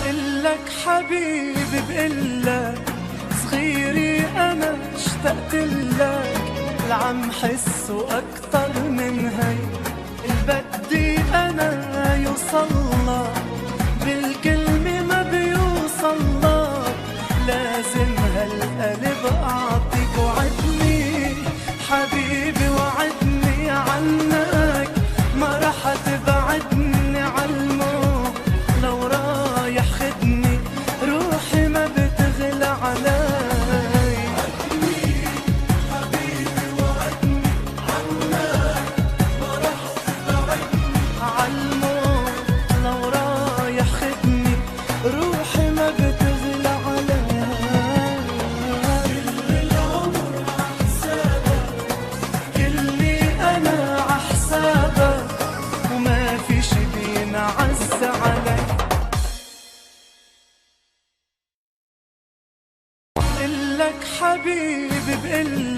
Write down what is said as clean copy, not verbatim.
إلك حبيبي بقلك صغيري أنا اشتقتلك، العم حسه أكتر من هي البدي أنا يوصلك، بالكلمة ما بيوصلك، لازم هالقلب أعطيك. وعدني حبيبي وعدني عنك ما رح تبعدني عالموت، لو رايح خدني روحي ما بتغلى علي. وعدني حبيبي وعدني عنك ما رح تبعدني عالموت، لو رايح خدني روحي ما بتغلى علي. كل العمر عحسابك، كلي أنا عحسابك، وما في شي بينعز علي. إلك حبيبي بقلك